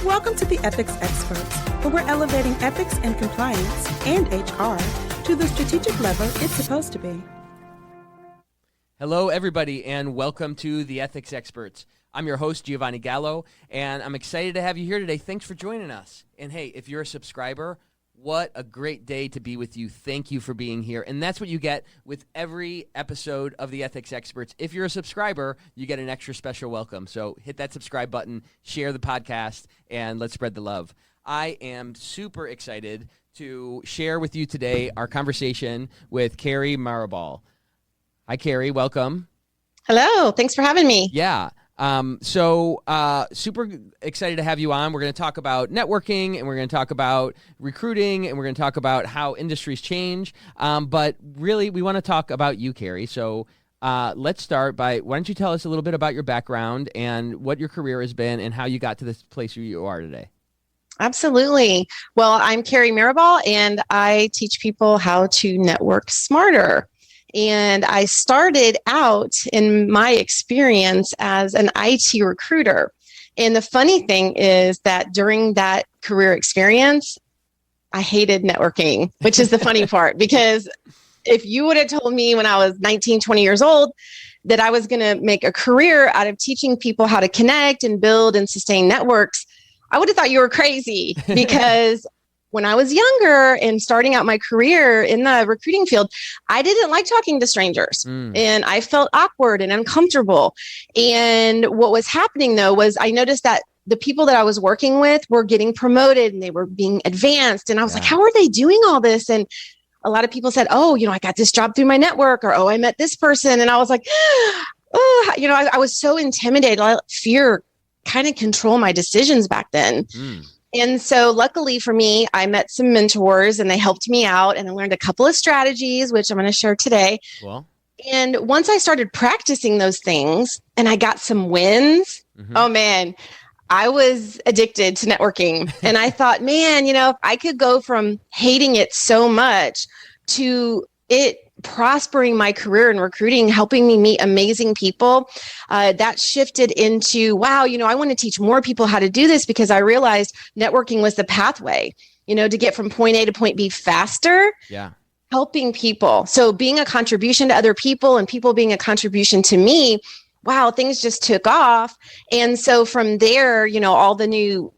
Welcome to the Ethics Experts, where we're elevating ethics and compliance and HR to the strategic level it's supposed to be. Hello, everybody, and welcome to the Ethics Experts. I'm your host, Giovanni Gallo, and I'm excited to have you here today. Thanks for joining us. And hey, if you're a subscriber, what a great day to be with you. Thank you for being here. And that's what you get with every episode of the Ethics Experts. If you're a subscriber, you get an extra special welcome. So hit that subscribe button, share the podcast, and let's spread the love. I am super excited to share with you today our conversation with Kari Mirabal. Hi, Kari. Welcome. Hello. Thanks for having me. Yeah. Super excited to have you on. We're going to talk about networking, and we're going to talk about recruiting, and we're going to talk about how industries change. But really, we want to talk about you, Kari. So let's start by, why don't you tell us a little bit about your background and what your career has been and how you got to this place where you are today? Absolutely. Well, I'm Kari Mirabal, and I teach people how to network smarter. And I started out in my experience as an IT recruiter. And the funny thing is that during that career experience, I hated networking, which is the funny part, because if you would have told me when I was 19, 20 years old that I was going to make a career out of teaching people how to connect and build and sustain networks, I would have thought you were crazy, because when I was younger and starting out my career in the recruiting field, I didn't like talking to strangers and I felt awkward and uncomfortable. And what was happening though was I noticed that the people that I was working with were getting promoted and they were being advanced. And I was like, how are they doing all this? And a lot of people said, oh, I got this job through my network, or, oh, I met this person. And I was like, oh, I was so intimidated. I let fear kind of control my decisions back then. And so luckily for me, I met some mentors and they helped me out, and I learned a couple of strategies, which I'm going to share today. Well, and once I started practicing those things and I got some wins, oh man, I was addicted to networking. And I thought, man, if I could go from hating it so much to it prospering my career in recruiting, helping me meet amazing people, that shifted into, wow, I want to teach more people how to do this, because I realized networking was the pathway, to get from point A to point B faster. Yeah. Helping people. So being a contribution to other people and people being a contribution to me, wow, things just took off. And so from there, all the new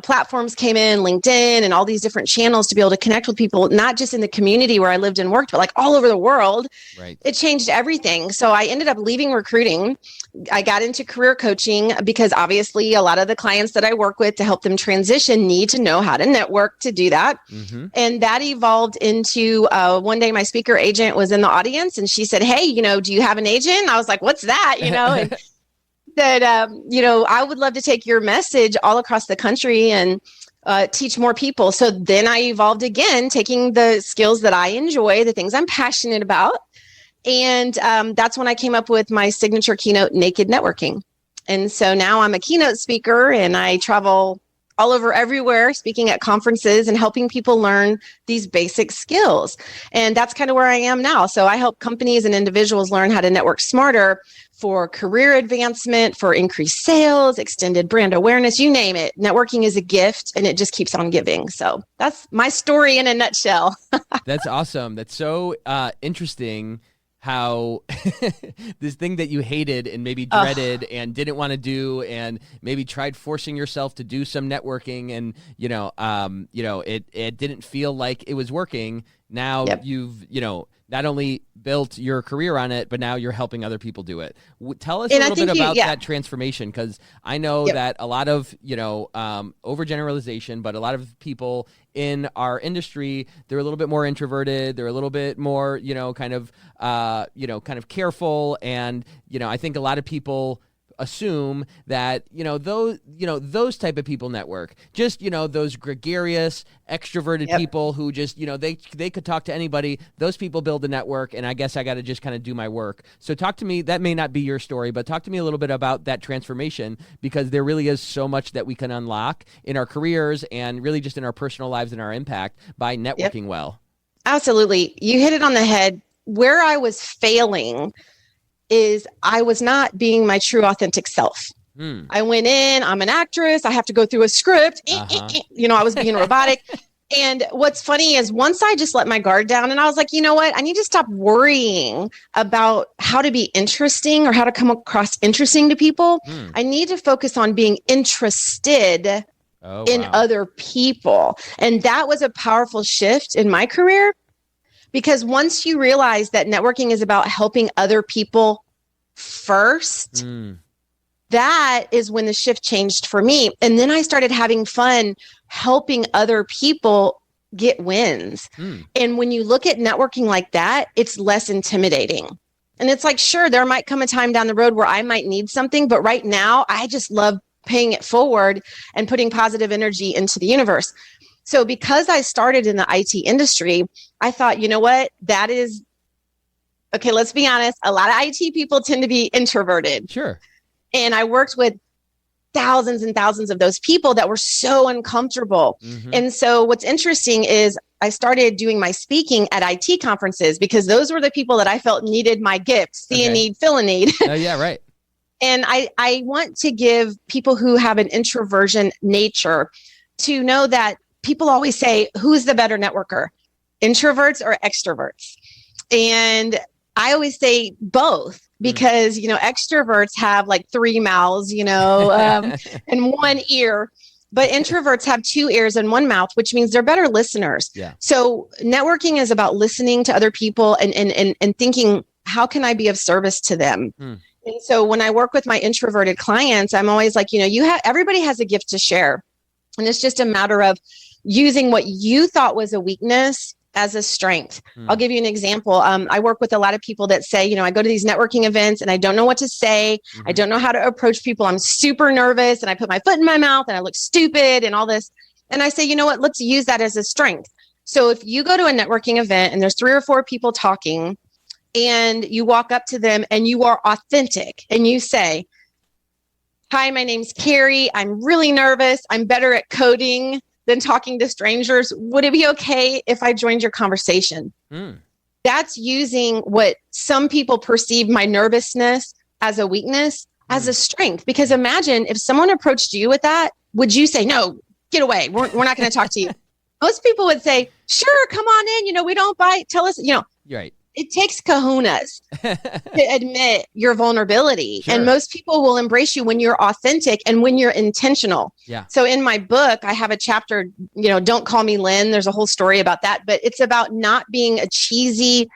platforms came in, LinkedIn and all these different channels to be able to connect with people, not just in the community where I lived and worked, but like all over the world. Right. It changed everything. So I ended up leaving recruiting. I got into career coaching because obviously a lot of the clients that I work with to help them transition need to know how to network to do that. And that evolved into one day my speaker agent was in the audience and she said, hey, do you have an agent? I was like, what's that? And that, I would love to take your message all across the country and teach more people. So then I evolved again, taking the skills that I enjoy, the things I'm passionate about. And that's when I came up with my signature keynote, Naked Networking. And so now I'm a keynote speaker and I travel all over everywhere, speaking at conferences and helping people learn these basic skills. And that's kind of where I am now. So I help companies and individuals learn how to network smarter for career advancement, for increased sales, extended brand awareness, you name it. Networking is a gift and it just keeps on giving. So that's my story in a nutshell. That's awesome. That's so interesting how this thing that you hated and maybe dreaded and didn't want to do and maybe tried forcing yourself to do some networking and, it didn't feel like it was working. Now you've, not only built your career on it, but now you're helping other people do it. Tell us a little bit about that transformation, because I know that a lot of, overgeneralization, but a lot of people in our industry, they're a little bit more introverted. They're a little bit more, kind of careful. And, I think a lot of people assume that, those type of people network, just, those gregarious, extroverted people who just, they could talk to anybody. Those people build a network, and I guess I got to just kind of do my work. So talk to me, that may not be your story, but talk to me a little bit about that transformation, because there really is so much that we can unlock in our careers and really just in our personal lives and our impact by networking well. Absolutely. You hit it on the head. Where I was failing is I was not being my true authentic self. I went in, I'm an actress. I have to go through a script. I was being robotic. And what's funny is once I just let my guard down and I was like, you know what? I need to stop worrying about how to be interesting or how to come across interesting to people. I need to focus on being interested in other people. And that was a powerful shift in my career, because once you realize that networking is about helping other people first, that is when the shift changed for me. And then I started having fun helping other people get wins. And when you look at networking like that, it's less intimidating. And it's like, sure, there might come a time down the road where I might need something, but right now I just love paying it forward and putting positive energy into the universe. So because I started in the IT industry, I thought, you know what, that is, okay, let's be honest. A lot of IT people tend to be introverted. Sure. And I worked with thousands and thousands of those people that were so uncomfortable. And so what's interesting is I started doing my speaking at IT conferences, because those were the people that I felt needed my gift. See a need, fill a need. Yeah, right. And I want to give people who have an introversion nature to know that people always say, who's the better networker, introverts or extroverts? And I always say both, because, extroverts have like 3 mouths, and 1 ear, but introverts have 2 ears and 1 mouth, which means they're better listeners. Yeah. So networking is about listening to other people and thinking, how can I be of service to them? And so when I work with my introverted clients, I'm always like, everybody has a gift to share. And it's just a matter of using what you thought was a weakness as a strength. I'll give you an example. I work with a lot of people that say, I go to these networking events and I don't know what to say. I don't know how to approach people. I'm super nervous and I put my foot in my mouth and I look stupid and all this. And I say, you know what, let's use that as a strength. So if you go to a networking event and there's 3 or 4 people talking and you walk up to them and you are authentic and you say, hi, my name's Kari. I'm really nervous. I'm better at coding than talking to strangers. Would it be okay if I joined your conversation? That's using what some people perceive my nervousness as a weakness, as a strength. Because imagine if someone approached you with that, would you say, no, get away. We're not going to talk to you. Most people would say, sure, come on in. We don't bite. Tell us, You're right. It takes kahunas to admit your vulnerability. Sure. And most people will embrace you when you're authentic and when you're intentional. Yeah. So in my book, I have a chapter, Don't Call Me Lynn. There's a whole story about that, but it's about not being a cheesy,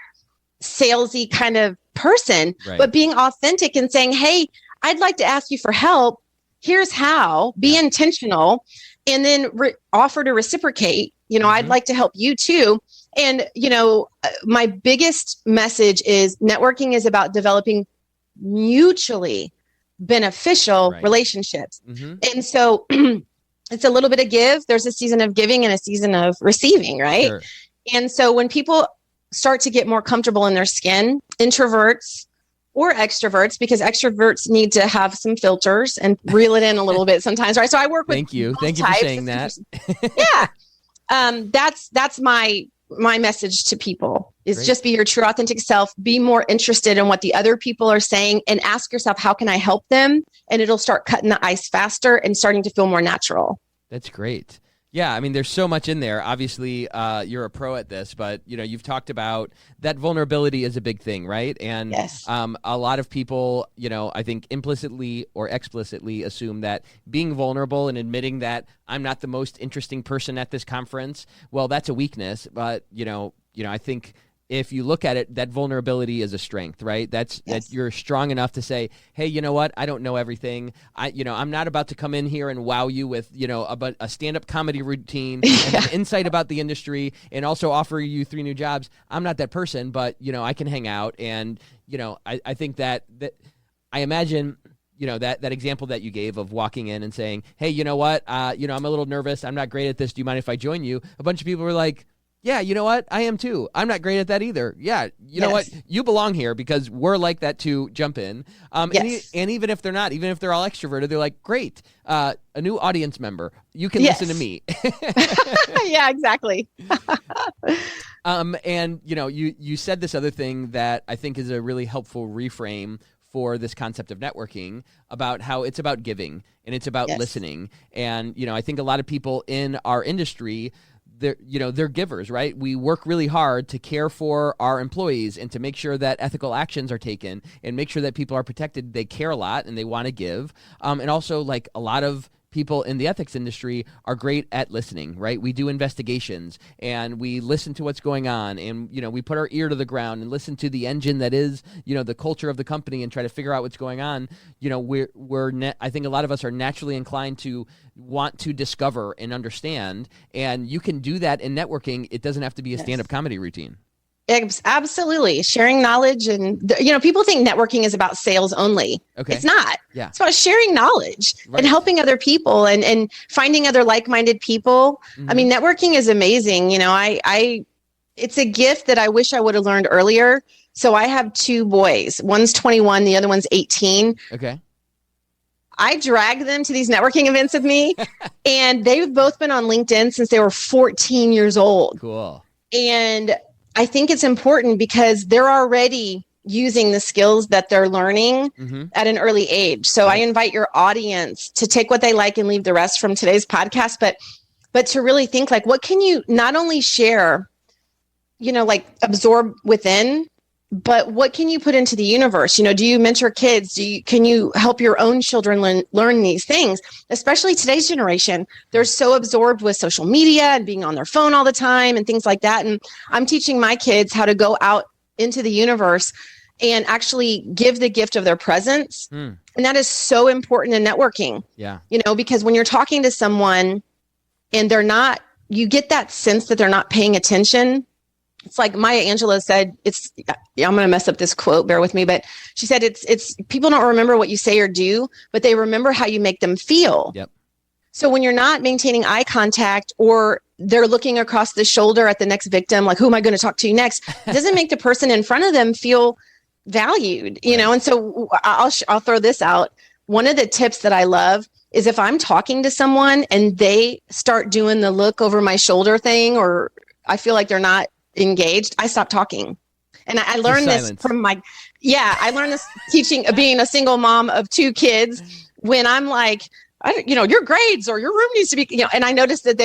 salesy kind of person, but being authentic and saying, hey, I'd like to ask you for help. Here's how. Be intentional, and then offer to reciprocate. I'd like to help you too. And, my biggest message is networking is about developing mutually beneficial relationships. And so it's a little bit of give. There's a season of giving and a season of receiving, right? Sure. And so when people start to get more comfortable in their skin, introverts or extroverts, because extroverts need to have some filters and reel it in a little bit sometimes, right? So I work with Thank you for saying that. Yeah. That's my message to people is just be your true authentic self, be more interested in what the other people are saying, and ask yourself, how can I help them? And it'll start cutting the ice faster and starting to feel more natural. That's great. Yeah, I mean, there's so much in there. Obviously, you're a pro at this, but you've talked about that vulnerability is a big thing, right? And a lot of people, I think implicitly or explicitly assume that being vulnerable and admitting that I'm not the most interesting person at this conference, well, that's a weakness. But I think if you look at it, that vulnerability is a strength, right? That you're strong enough to say, hey, you know what? I don't know everything. I'm not about to come in here and wow you with, a stand-up comedy routine and an insight about the industry and also offer you 3 new jobs. I'm not that person, but, I can hang out. And, I think that I imagine, that example that you gave of walking in and saying, hey, you know what? I'm a little nervous. I'm not great at this. Do you mind if I join you? A bunch of people were like, yeah, you know what? I am too. I'm not great at that either. Yeah, you know what? You belong here because we're like that too. Jump in. And even if they're not, even if they're all extroverted, they're like, great, a new audience member. You can listen to me. Yeah, exactly. And you said this other thing that I think is a really helpful reframe for this concept of networking, about how it's about giving and it's about listening. And, I think a lot of people in our industry, they're givers, right? We work really hard to care for our employees and to make sure that ethical actions are taken and make sure that people are protected. They care a lot and they want to give. And also, like, a lot of people in the ethics industry are great at listening, right? We do investigations and we listen to what's going on, and we put our ear to the ground and listen to the engine that is the culture of the company and try to figure out what's going on. I think a lot of us are naturally inclined to want to discover and understand, and you can do that in networking. It doesn't have to be a stand-up comedy routine. Absolutely. Sharing knowledge. And, people think networking is about sales only. Okay. It's not. Yeah. It's about sharing knowledge and helping other people and finding other like-minded people. Mm-hmm. I mean, networking is amazing. It's a gift that I wish I would have learned earlier. So I have 2 boys. One's 21, the other one's 18. Okay. I drag them to these networking events with me, and they've both been on LinkedIn since they were 14 years old. Cool. And I think it's important because they're already using the skills that they're learning at an early age. So I invite your audience to take what they like and leave the rest from today's podcast, but to really think, like, what can you not only share, like absorb within, but what can you put into the universe? Do you mentor kids? Can you help your own children learn these things? Especially today's generation, they're so absorbed with social media and being on their phone all the time and things like that. And I'm teaching my kids how to go out into the universe and actually give the gift of their presence. And that is so important in networking. Yeah. Because when you're talking to someone and you get that sense that they're not paying attention. It's like Maya Angelou said, I'm going to mess up this quote, bear with me, but she said, it's people don't remember what you say or do, but they remember how you make them feel. Yep. So when you're not maintaining eye contact, or they're looking across the shoulder at the next victim, like, who am I going to talk to next? It doesn't make the person in front of them feel valued, And so I'll throw this out. One of the tips that I love is if I'm talking to someone and they start doing the look over my shoulder thing, or I feel like they're not engaged, I stop talking. And I learned this from I learned this teaching, being a single mom of 2 kids, when I'm like, your grades or your room needs to be, and I noticed that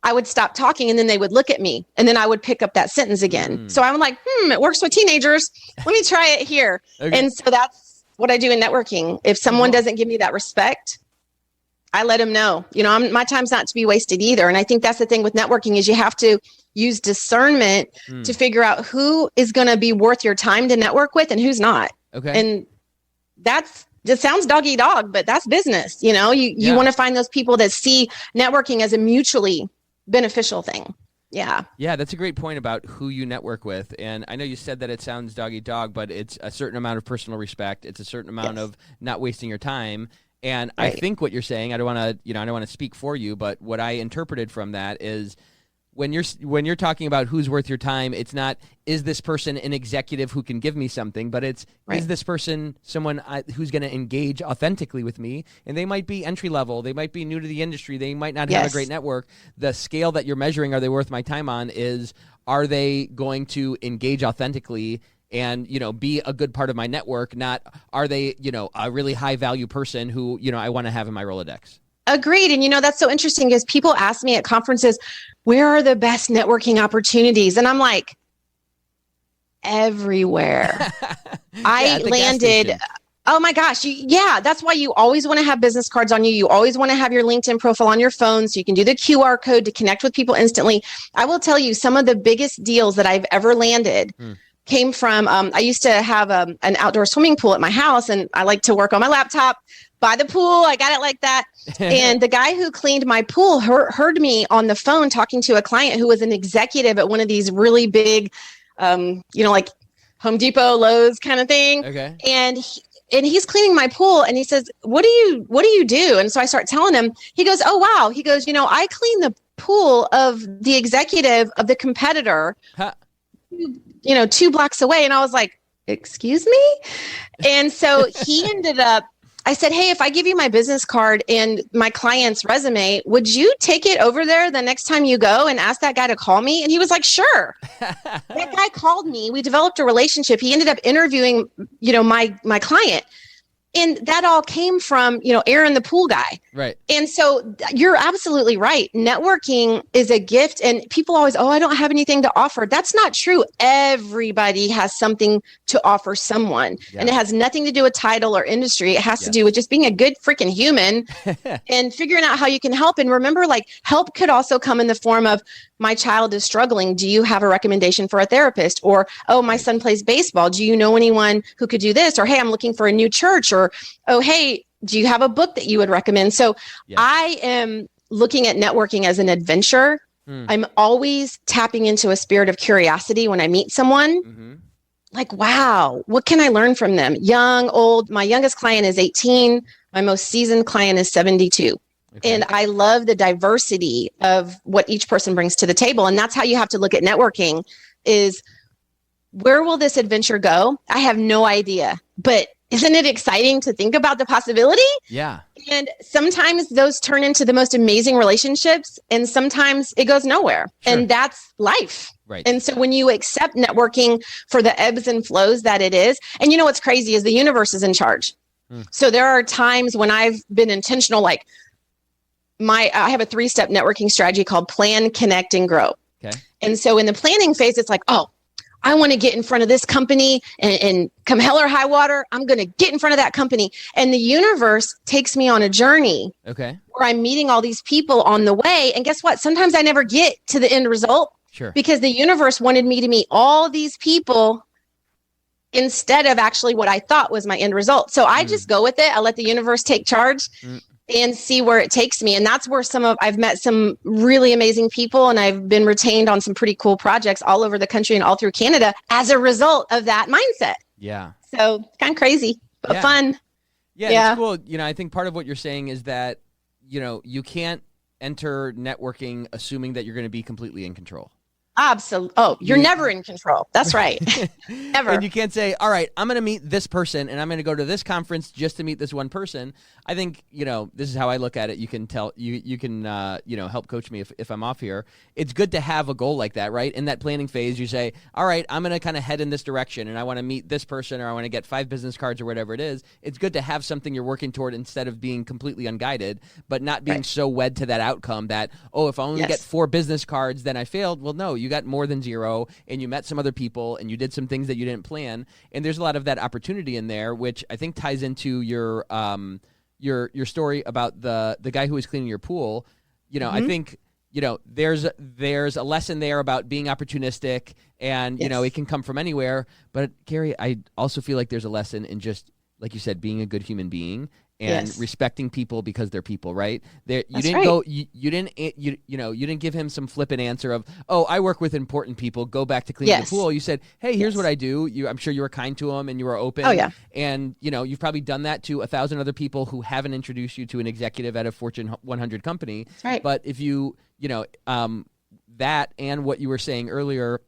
I would stop talking and then they would look at me and then I would pick up that sentence again. So I'm like, it works with teenagers. Let me try it here. Okay. And so that's what I do in networking. If someone doesn't give me that respect, I let them know, my time's not to be wasted either. And I think that's the thing with networking, is you have to use discernment to figure out who is going to be worth your time to network with and who's not. Okay. And it sounds doggy dog, but that's business. You want to find those people that see networking as a mutually beneficial thing. Yeah. Yeah. That's a great point about who you network with. And I know you said that it sounds doggy dog, but it's a certain amount of personal respect. It's a certain amount of not wasting your time. And I think what you're saying, I don't want to speak for you, but what I interpreted from that is, when you're talking about who's worth your time, it's not, is this person an executive who can give me something, but it's, is this person someone who's going to engage authentically with me? And they might be entry level, they might be new to the industry, they might not have a great network. The scale that you're measuring, are they worth my time on, is, are they going to engage authentically and, be a good part of my network? Not, are they, a really high value person who, I want to have in my Rolodex. Agreed. And, that's so interesting, because people ask me at conferences, where are the best networking opportunities? And I'm like, everywhere. I landed, oh my gosh. That's why you always want to have business cards on you. You always want to have your LinkedIn profile on your phone so you can do the QR code to connect with people instantly. I will tell you, some of the biggest deals that I've ever landed came from, I used to have an outdoor swimming pool at my house, and I like to work on my laptop by the pool. I got it like that. And the guy who cleaned my pool heard me on the phone talking to a client who was an executive at one of these really big, like Home Depot, Lowe's kind of thing. Okay. And he's cleaning my pool, and he says, what do you do? And so I start telling him. He goes, oh, wow. He goes, I clean the pool of the executive of the competitor, 2 blocks away. And I was like, excuse me? And so he ended up, I said, hey, if I give you my business card and my client's resume, would you take it over there the next time you go and ask that guy to call me? And he was like, sure. That guy called me. We developed a relationship. He ended up interviewing, my client. And that all came from, Aaron, the pool guy. Right. And so you're absolutely right. Networking is a gift. And people always, I don't have anything to offer. That's not true. Everybody has something to offer someone. Yeah. And it has nothing to do with title or industry. It has to do with just being a good freaking human and figuring out how you can help. And remember, help could also come in the form of, my child is struggling. Do you have a recommendation for a therapist? Or, my son plays baseball. Do you know anyone who could do this? Or, hey, I'm looking for a new church. Or, hey, do you have a book that you would recommend? So I am looking at networking as an adventure. I'm always tapping into a spirit of curiosity when I meet someone. Mm-hmm. Like, wow, what can I learn from them? Young, old. My youngest client is 18. My most seasoned client is 72. Okay. And I love the diversity of what each person brings to the table. And that's how you have to look at networking is, where will this adventure go? I have no idea. But isn't it exciting to think about the possibility? Yeah. And sometimes those turn into the most amazing relationships, and sometimes it goes nowhere. Sure. And that's life. Right. And so when you accept networking for the ebbs and flows that it is, and what's crazy is the universe is in charge. So there are times when I've been intentional, like I have a 3-step networking strategy called plan, connect, and grow. Okay. And so in the planning phase, it's like, I want to get in front of this company and come hell or high water, I'm going to get in front of that company. And the universe takes me on a journey where I'm meeting all these people on the way. And guess what? Sometimes I never get to the end result because the universe wanted me to meet all these people instead of actually what I thought was my end result. So I just go with it. I let the universe take charge and see where it takes me. And that's where I've met some really amazing people, and I've been retained on some pretty cool projects all over the country and all through Canada as a result of that mindset. Yeah. So kind of crazy, but fun. Yeah. It's cool. I think part of what you're saying is that, you can't enter networking assuming that you're going to be completely in control. Absolutely. Oh, you're never in control. That's right. Never. And you can't say, all right, I'm going to meet this person and I'm going to go to this conference just to meet this one person. I think, this is how I look at it. You can tell, you can help coach me if I'm off here. It's good to have a goal like that, right? In that planning phase, you say, all right, I'm going to kind of head in this direction and I want to meet this person, or I want to get 5 business cards or whatever it is. It's good to have something you're working toward instead of being completely unguided, but not being so wed to that outcome that, if I only get 4 business cards, then I failed. Well, no, you got more than 0 and you met some other people and you did some things that you didn't plan. And there's a lot of that opportunity in there, which I think ties into your story about the guy who was cleaning your pool. I think, there's a lesson there about being opportunistic and, it can come from anywhere. But Kari, I also feel like there's a lesson in just, like you said, being a good human being and respecting people because they're people, right? You didn't give him some flippant answer of, I work with important people, go back to cleaning the pool. You said, hey, here's what I do. I'm sure you were kind to him and you were open. Oh, yeah. And, you've probably done that to 1,000 other people who haven't introduced you to an executive at a Fortune 100 company. That's right. But if that and what you were saying earlier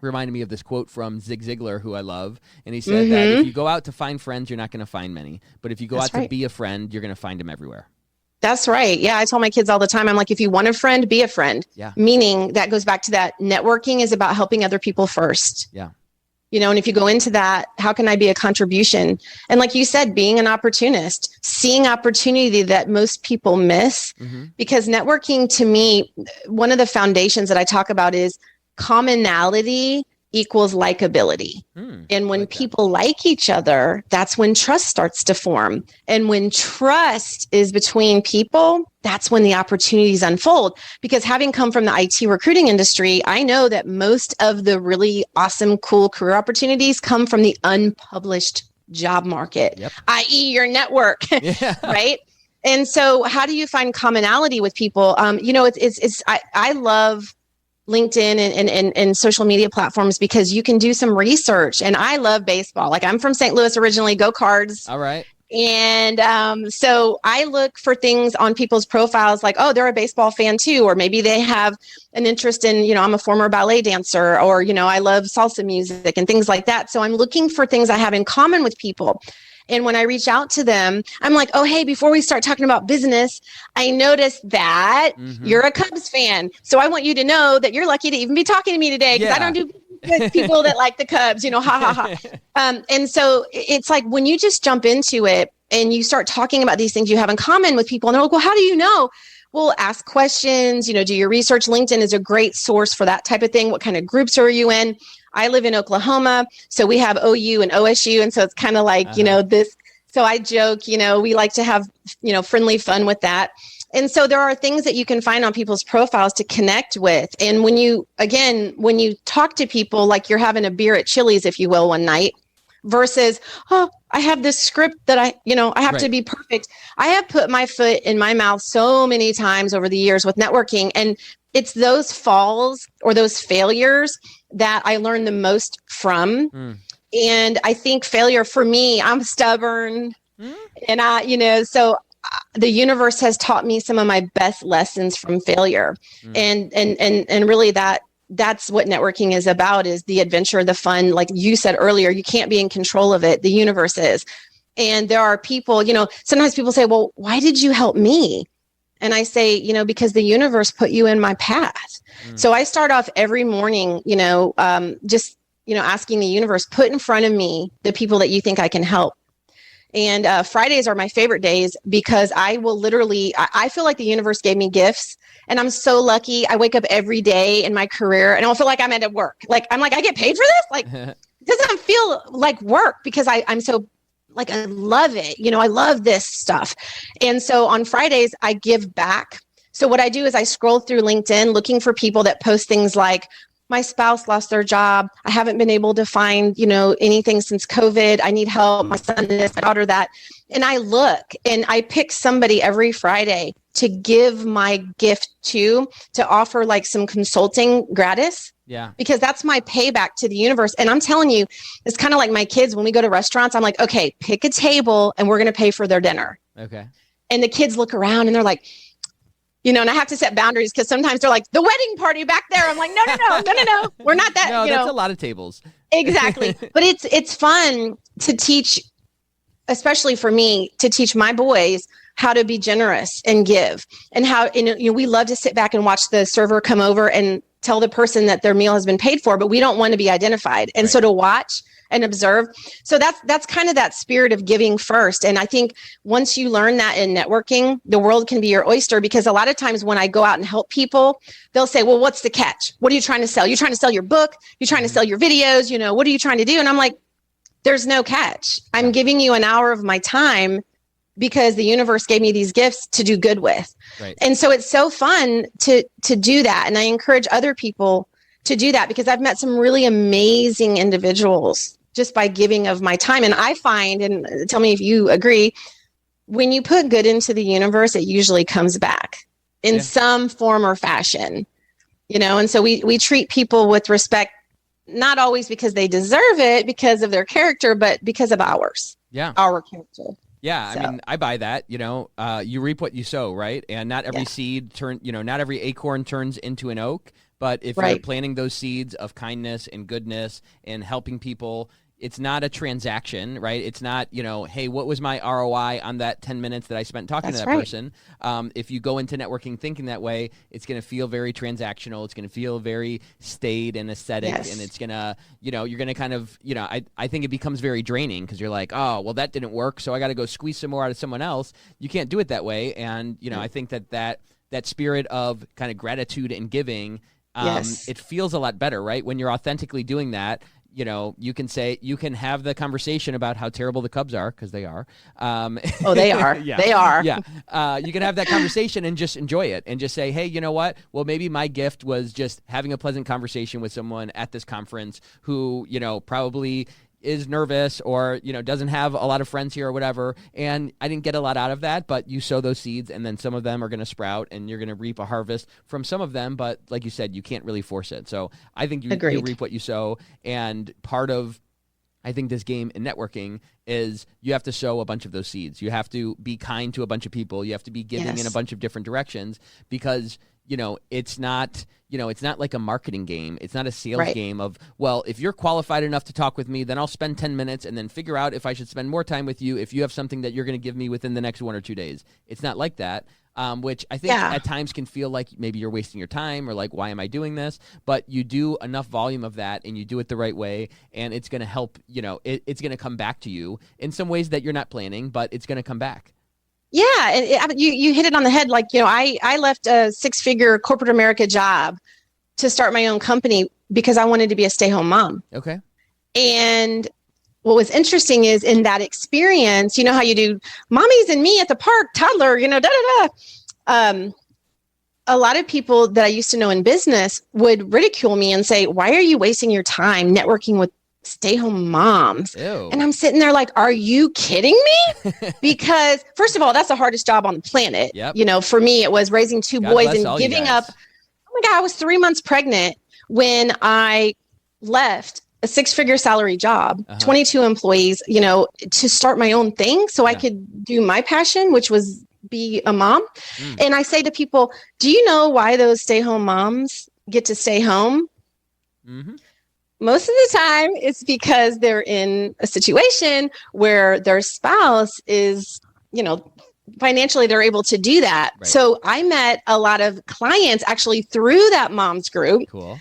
reminded me of this quote from Zig Ziglar, who I love. And he said that if you go out to find friends, you're not going to find many. But if you go out to be a friend, you're going to find them everywhere. That's right. Yeah. I tell my kids all the time, I'm like, if you want a friend, be a friend. Yeah. Meaning that goes back to that networking is about helping other people first. Yeah. And if you go into that, how can I be a contribution? And like you said, being an opportunist, seeing opportunity that most people miss, because networking to me, one of the foundations that I talk about is commonality equals likability. And when people like each other, that's when trust starts to form. And when trust is between people, that's when the opportunities unfold. Because having come from the IT recruiting industry, I know that most of the really awesome, cool career opportunities come from the unpublished job market, i.e. your network, right? And so how do you find commonality with people? I love LinkedIn and social media platforms because you can do some research. And I love baseball. Like, I'm from St. Louis originally, go Cards. All right. And so I look for things on people's profiles like, they're a baseball fan too, or maybe they have an interest in, I'm a former ballet dancer, or, I love salsa music and things like that. So I'm looking for things I have in common with people. And when I reach out to them, I'm like, oh, hey, before we start talking about business, I noticed that you're a Cubs fan. So I want you to know that you're lucky to even be talking to me today, because I don't do with people that like the Cubs, ha, ha, ha. And so it's like when you just jump into it and you start talking about these things you have in common with people, and they're like, well, how do you know? Well, ask questions, do your research. LinkedIn is a great source for that type of thing. What kind of groups are you in? I live in Oklahoma, so we have OU and OSU. And so it's kind of like, this. So I joke, we like to have, friendly fun with that. And so there are things that you can find on people's profiles to connect with. And when you talk to people like you're having a beer at Chili's, if you will, one night, versus, I have this script that I have to be perfect. I have put my foot in my mouth so many times over the years with networking. And it's those falls or those failures that I learned the most from. And I think failure for me, I'm stubborn. And so the universe has taught me some of my best lessons from failure. And really that's what networking is about, is the adventure, the fun. Like you said earlier, you can't be in control of it. The universe is. And there are people, sometimes people say, well, why did you help me? And I say, because the universe put you in my path. So I start off every morning, just, asking the universe, put in front of me the people that you think I can help. And Fridays are my favorite days, because I will literally, I feel like the universe gave me gifts. And I'm so lucky. I wake up every day in my career and I don't feel like I'm at work. Like, I'm like, I get paid for this? Like, it doesn't feel like work, because I'm so, like, I love it. I love this stuff. And so on Fridays, I give back. So what I do is I scroll through LinkedIn looking for people that post things like, my spouse lost their job. I haven't been able to find, anything since COVID. I need help. My son this, my daughter that. And I look and I pick somebody every Friday to give my gift to offer like some consulting gratis. Yeah. Because that's my payback to the universe. And I'm telling you, it's kind of like my kids, when we go to restaurants, I'm like, okay, pick a table and we're going to pay for their dinner. Okay. And the kids look around and they're like, and I have to set boundaries, because sometimes they're like, the wedding party back there. I'm like, no. We're not that, No, that's a lot of tables. Exactly. But it's fun to teach, especially for me, to teach my boys how to be generous and give, and how, we love to sit back and watch the server come over and tell the person that their meal has been paid for, but we don't want to be identified. And so to watch and observe. So that's kind of that spirit of giving first. And I think once you learn that in networking, the world can be your oyster, because a lot of times when I go out and help people, they'll say, well, what's the catch? What are you trying to sell? You're trying to sell your book? You're trying to sell your videos? What are you trying to do? And I'm like, there's no catch. I'm giving you an hour of my time because the universe gave me these gifts to do good with. Right. And so it's so fun to do that. And I encourage other people to do that, because I've met some really amazing individuals just by giving of my time. And I find, and tell me if you agree, when you put good into the universe, it usually comes back in some form or fashion, and so we treat people with respect, not always because they deserve it, because of their character, but because of our character. Yeah, so. I mean, I buy that. You reap what you sow, right? And not every seed not every acorn turns into an oak. But if you're planting those seeds of kindness and goodness and helping people, it's not a transaction, right? It's not, hey, what was my ROI on that 10 minutes that I spent talking to that person? If you go into networking thinking that way, it's going to feel very transactional. It's going to feel very staid and aesthetic. And it's going to, you're going to kind of, I think it becomes very draining, because you're like, oh, well, that didn't work, so I got to go squeeze some more out of someone else. You can't do it that way. And, I think that spirit of kind of gratitude and giving, it feels a lot better, right? When you're authentically doing that, you can have the conversation about how terrible the Cubs are, because they are. They are. They are. Yeah. You can have that conversation and just enjoy it and just say, hey, you know what? Well, maybe my gift was just having a pleasant conversation with someone at this conference who, probably is nervous or, doesn't have a lot of friends here or whatever. And I didn't get a lot out of that, but you sow those seeds, and then some of them are going to sprout and you're going to reap a harvest from some of them. But like you said, you can't really force it. So I think you reap what you sow. And part of, I think, this game in networking is you have to sow a bunch of those seeds. You have to be kind to a bunch of people. You have to be giving in a bunch of different directions, because it's not, it's not like a marketing game. It's not a sales Right. game of, well, if you're qualified enough to talk with me, then I'll spend 10 minutes and then figure out if I should spend more time with you if you have something that you're going to give me within the next 1 or 2 days. It's not like that. Which I think at times can feel like maybe you're wasting your time or like, why am I doing this? But you do enough volume of that and you do it the right way, and it's going to help, it's going to come back to you in some ways that you're not planning, but it's going to come back. Yeah, and you hit it on the head. Like, I left a 6-figure corporate America job to start my own company because I wanted to be a stay-home mom. Okay. And what was interesting is in that experience, you know how you do mommies and me at the park, toddler, a lot of people that I used to know in business would ridicule me and say, why are you wasting your time networking with stay-home moms? Ew. And I'm sitting there like, are you kidding me? Because first of all, that's the hardest job on the planet. Yep. For me, it was raising 2 God boys bless and all you giving guys. up. Oh my God, I was 3 months pregnant when I left a 6-figure salary job, 22 employees, to start my own thing so I could do my passion, which was be a mom. And I say to people, do you know why those stay-home moms get to stay home? Mm-hmm. Most of the time it's because they're in a situation where their spouse is, financially they're able to do that. Right. So I met a lot of clients actually through that mom's group. Cool.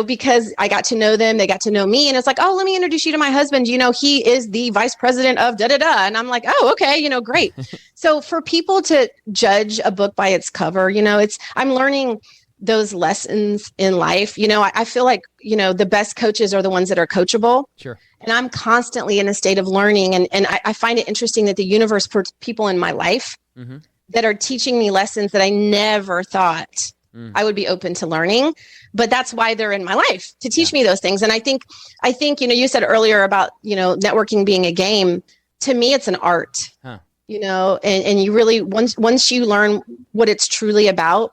Because I got to know them, they got to know me, and it's like, oh, let me introduce you to my husband. He is the vice president of da-da-da. And I'm like, oh, okay, great. So for people to judge a book by its cover, I'm learning those lessons in life. I feel like, the best coaches are the ones that are coachable. Sure. And I'm constantly in a state of learning. And I find it interesting that the universe puts people in my life that are teaching me lessons that I never thought I would be open to learning, but that's why they're in my life, to teach me those things. And I think, you said earlier about, networking being a game. To me, it's an art, and you really, once you learn what it's truly about,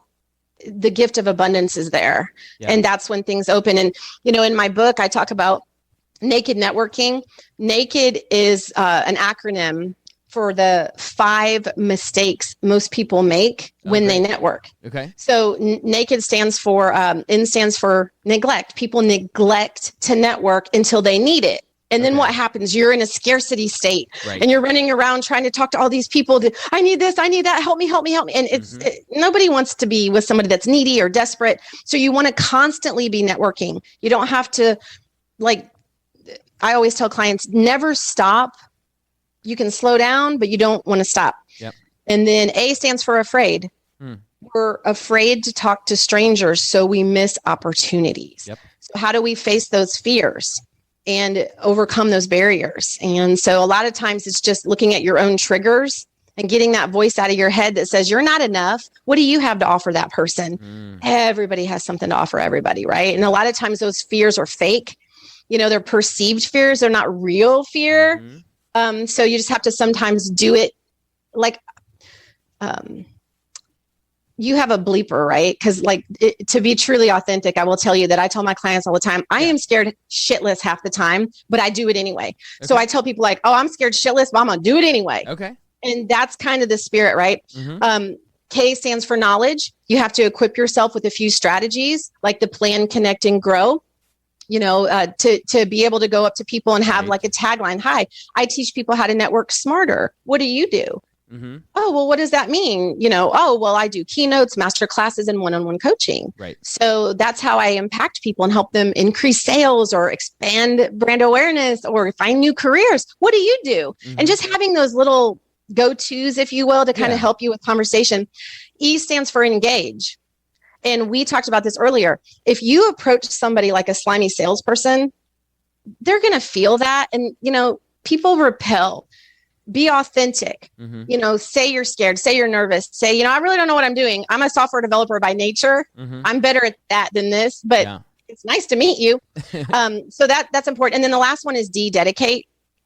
the gift of abundance is there. Yeah. And that's when things open. And, in my book, I talk about naked networking. Naked is an acronym for the 5 mistakes most people make when they network. Okay. So naked stands for, N stands for neglect. People neglect to network until they need it. And then what happens? You're in a scarcity state, and you're running around trying to talk to all these people. I need this, I need that. Help me. And nobody wants to be with somebody that's needy or desperate. So you want to constantly be networking. You don't have to, I always tell clients, never stop. You can slow down, but you don't want to stop. Yep. And then A stands for afraid. We're afraid to talk to strangers, so we miss opportunities. Yep. So how do we face those fears and overcome those barriers? And so a lot of times it's just looking at your own triggers and getting that voice out of your head that says, you're not enough. What do you have to offer that person? Everybody has something to offer everybody, right? And a lot of times those fears are fake. They're perceived fears. They're not real fear. So you just have to sometimes do it like, you have a bleeper, right? Because to be truly authentic, I will tell you that I tell my clients all the time, I am scared shitless half the time, but I do it anyway. Okay. So I tell people oh, I'm scared shitless, but I'm going to do it anyway. Okay. And that's kind of the spirit, right? K stands for knowledge. You have to equip yourself with a few strategies like the plan, connect, and grow. To be able to go up to people and have like a tagline. Hi, I teach people how to network smarter. What do you do? Oh, well, what does that mean? Oh, well, I do keynotes, master classes, and one-on-one coaching. Right. So that's how I impact people and help them increase sales or expand brand awareness or find new careers. What do you do? And just having those little go-tos, if you will, to kind of help you with conversation. E stands for engage. And we talked about this earlier. If you approach somebody like a slimy salesperson, they're going to feel that. And, people repel. Be authentic. Say you're scared. Say you're nervous. Say, I really don't know what I'm doing. I'm a software developer by nature. I'm better at that than this, but it's nice to meet you. So that's important. And then the last one is D, dedicate.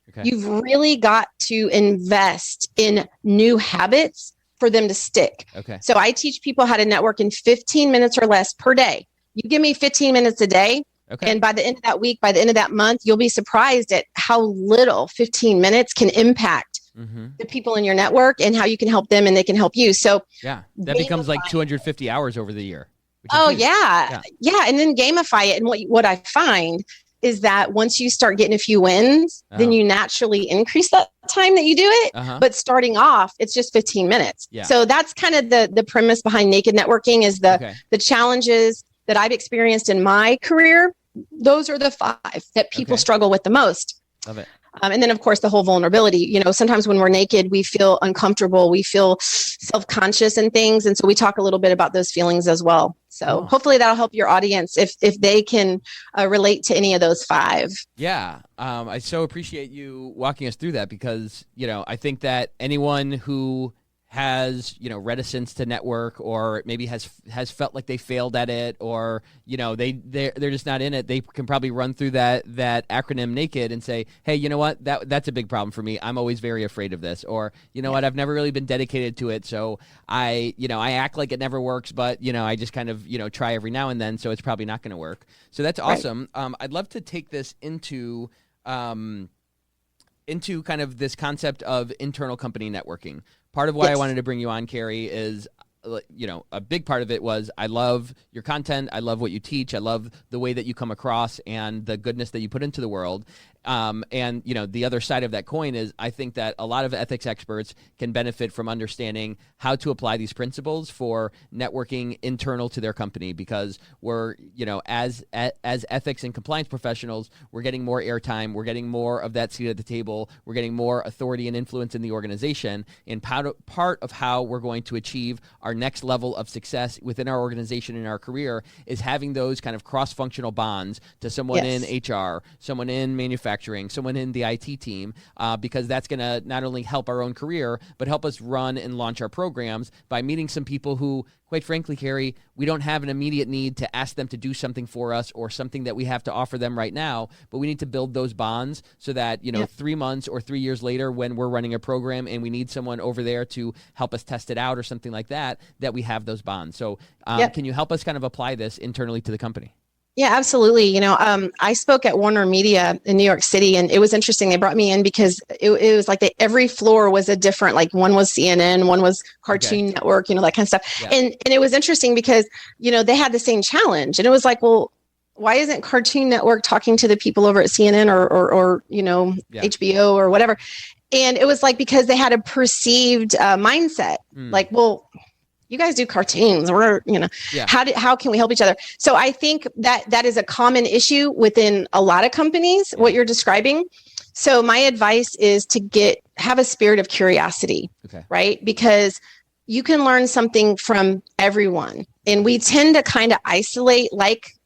Okay. You've really got to invest in new habits for them to stick. Okay. So I teach people how to network in 15 minutes or less per day. You give me 15 minutes a day. Okay. And by the end of that week, by the end of that month, you'll be surprised at how little 15 minutes can impact the people in your network and how you can help them and they can help you. So yeah, that becomes like 250 hours over the year. Oh yeah. And then gamify it. And what I find is that once you start getting a few wins, then you naturally increase that time that you do it. But starting off, it's just 15 minutes. Yeah. So that's kind of the premise behind Naked Networking is the challenges that I've experienced in my career. Those are the 5 that people struggle with the most. Love it. And then, of course, the whole vulnerability. You know, sometimes when we're naked, we feel uncomfortable, we feel self-conscious and things. And so we talk a little bit about those feelings as well. So hopefully that'll help your audience if they can relate to any of those 5. Yeah. I so appreciate you walking us through that because, you know, I think that anyone who has, you know, reticence to network or maybe has felt like they failed at it or, you know, they're just not in it, they can probably run through that acronym NAKED and say, hey, you know what, that's a big problem for me. I'm always very afraid of this. Or, you know what, I've never really been dedicated to it. So I act like it never works, but, you know, I just kind of, you know, try every now and then. So it's probably not going to work. So that's awesome. Right. I'd love to take this into kind of this concept of internal company networking. Part of why I wanted to bring you on, Kari, is, you know, a big part of it was I love your content. I love what you teach. I love the way that you come across and the goodness that you put into the world. And, you know, the other side of that coin is I think that a lot of ethics experts can benefit from understanding how to apply these principles for networking internal to their company because we're, you know, as ethics and compliance professionals, we're getting more airtime. We're getting more of that seat at the table. We're getting more authority and influence in the organization. And part of how we're going to achieve our next level of success within our organization and our career is having those kind of cross-functional bonds to someone in HR, someone in manufacturing, someone in the IT team, because that's going to not only help our own career, but help us run and launch our programs by meeting some people who, quite frankly, Kari, we don't have an immediate need to ask them to do something for us or something that we have to offer them right now, but we need to build those bonds so that, you know, 3 months or 3 years later when we're running a program and we need someone over there to help us test it out or something like that, that we have those bonds. So can you help us kind of apply this internally to the company? Yeah, absolutely. You know, I spoke at Warner Media in New York City, and it was interesting. They brought me in because it was like every floor was a different, like one was CNN, one was Cartoon Network, you know, that kind of stuff. Yeah. And it was interesting because, you know, they had the same challenge. And it was like, well, why isn't Cartoon Network talking to the people over at CNN or you know, HBO or whatever? And it was like, because they had a perceived mindset, like, well, you guys do cartoons, or, you know, how can we help each other? So I think that is a common issue within a lot of companies, what you're describing. So my advice is to have a spirit of curiosity, right? Because you can learn something from everyone. And we tend to kind of isolate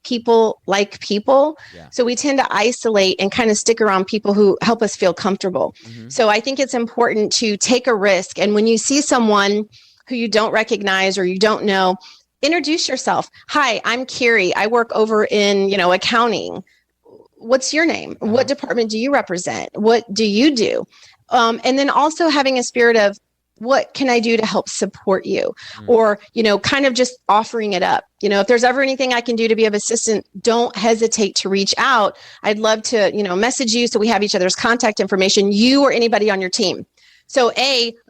people. Yeah. So we tend to isolate and kind of stick around people who help us feel comfortable. Mm-hmm. So I think it's important to take a risk. And when you see someone who you don't recognize or you don't know, introduce yourself. Hi, I'm Kari. I work over in, you know, accounting. What's your name? What department do you represent? What do you do? And then also having a spirit of, what can I do to help support you? Or, you know, kind of just offering it up. You know, if there's ever anything I can do to be of assistance, don't hesitate to reach out. I'd love to, you know, message you so we have each other's contact information, you or anybody on your team. So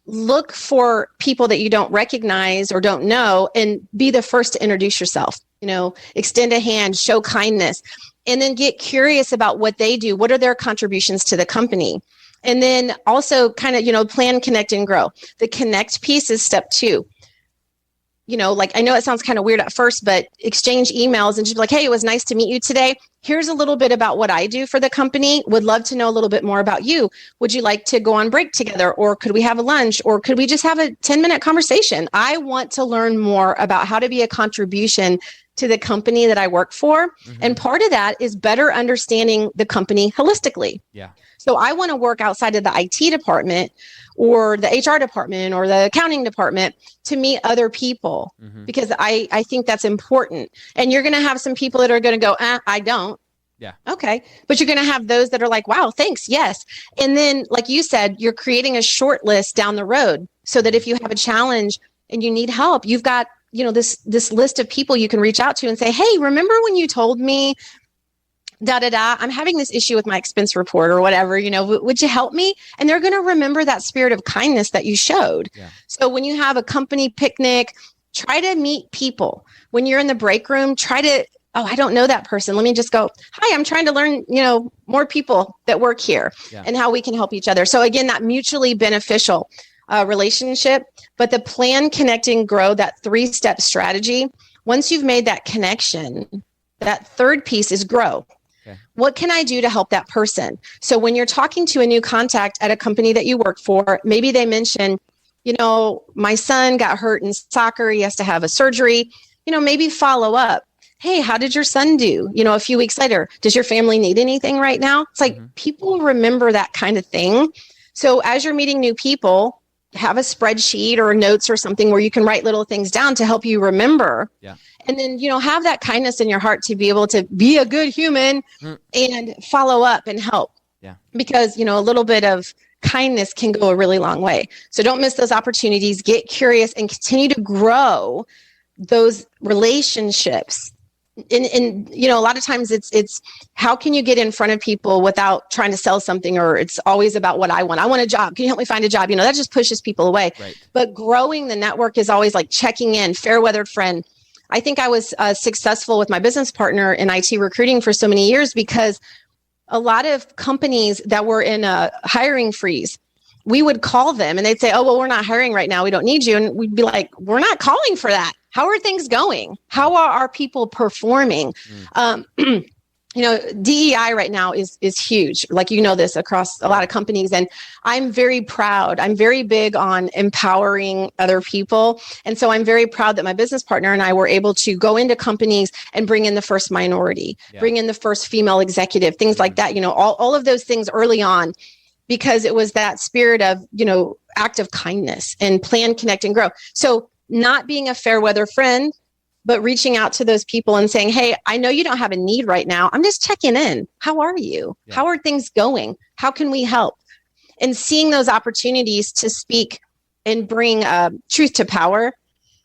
look for people that you don't recognize or don't know and be the first to introduce yourself, you know, extend a hand, show kindness, and then get curious about what they do. What are their contributions to the company? And then also kind of, you know, plan, connect, and grow. The connect piece is step 2. You know, like, I know it sounds kind of weird at first, but exchange emails and just be like, hey, it was nice to meet you today. Here's a little bit about what I do for the company. Would love to know a little bit more about you. Would you like to go on break together? Or could we have a lunch? Or could we just have a 10-minute conversation? I want to learn more about how to be a contribution to the company that I work for. Mm-hmm. And part of that is better understanding the company holistically. Yeah. So I want to work outside of the IT department or the HR department or the accounting department to meet other people, because I think that's important. And you're going to have some people that are going to go, I don't. Yeah. Okay. But you're going to have those that are like, wow, thanks. Yes. And then, like you said, you're creating a short list down the road so that if you have a challenge and you need help, you've got, you know, this list of people you can reach out to and say, hey, remember when you told me da da da, I'm having this issue with my expense report or whatever, would you help me? And they're going to remember that spirit of kindness that you showed. Yeah. So when you have a company picnic, try to meet people. When you're in the break room, I don't know that person. Let me just go, hi, I'm trying to learn, more people that work here and how we can help each other. So again, that mutually beneficial relationship, but the plan, connect, and grow, that 3-step strategy. Once you've made that connection, that third piece is grow. Okay. What can I do to help that person? So when you're talking to a new contact at a company that you work for, maybe they mention, my son got hurt in soccer. He has to have a surgery, maybe follow up. Hey, how did your son do? A few weeks later, does your family need anything right now? It's like people remember that kind of thing. So as you're meeting new people, have a spreadsheet or notes or something where you can write little things down to help you remember. Yeah. And then, have that kindness in your heart to be able to be a good human and follow up and help. Yeah. Because, a little bit of kindness can go a really long way. So don't miss those opportunities, get curious and continue to grow those relationships. And a lot of times it's how can you get in front of people without trying to sell something, or it's always about what I want. I want a job. Can you help me find a job? That just pushes people away. Right. But growing the network is always like checking in, fair weathered friend. I think I was successful with my business partner in IT recruiting for so many years because a lot of companies that were in a hiring freeze, we would call them and they'd say, oh, well, we're not hiring right now. We don't need you. And we'd be like, we're not calling for that. How are things going? How are our people performing? DEI right now is huge. Like, this across a lot of companies. And I'm very proud. I'm very big on empowering other people. And so I'm very proud that my business partner and I were able to go into companies and bring in the first minority, bring in the first female executive, things like that, all of those things early on, because it was that spirit of, act of kindness and plan, connect, and grow. So not being a fair weather friend, but reaching out to those people and saying, hey, I know you don't have a need right now. I'm just checking in. How are you? Yeah. How are things going? How can we help? And seeing those opportunities to speak and bring truth to power.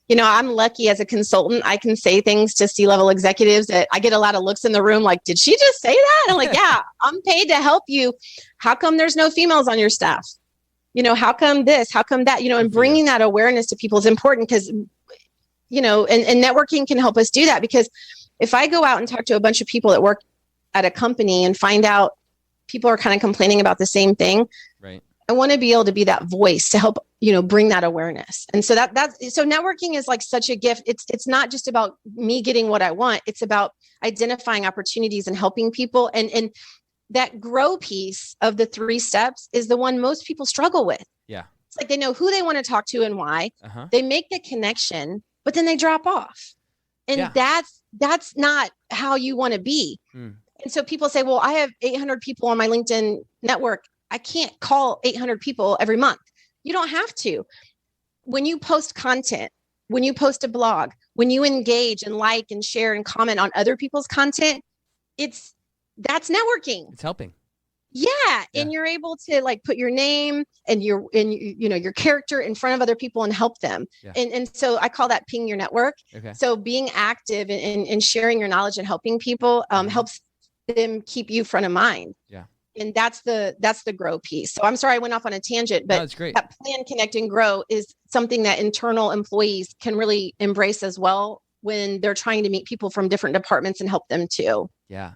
I'm lucky as a consultant. I can say things to C-level executives that I get a lot of looks in the room like, did she just say that? And I'm like, yeah, I'm paid to help you. How come there's no females on your staff? How come this? How come that? And bringing that awareness to people is important because, and networking can help us do that. Because if I go out and talk to a bunch of people that work at a company and find out people are kind of complaining about the same thing, right? I want to be able to be that voice to help, bring that awareness. And so so networking is like such a gift. It's not just about me getting what I want. It's about identifying opportunities and helping people. And that grow piece of the 3 steps is the one most people struggle with. Yeah. It's like they know who they want to talk to and why. They make the connection, but then they drop off. And that's not how you want to be. And so people say, well, I have 800 people on my LinkedIn network. I can't call 800 people every month. You don't have to. When you post content, when you post a blog, when you engage and like and share and comment on other people's content, that's networking. It's helping. Yeah. And you're able to like put your name and your character in front of other people and help them. Yeah. And so I call that ping your network. Okay. So being active and sharing your knowledge and helping people helps them keep you front of mind. Yeah. And that's the grow piece. So I'm sorry I went off on a tangent, but that plan, connect, and grow is something that internal employees can really embrace as well when they're trying to meet people from different departments and help them too. Yeah.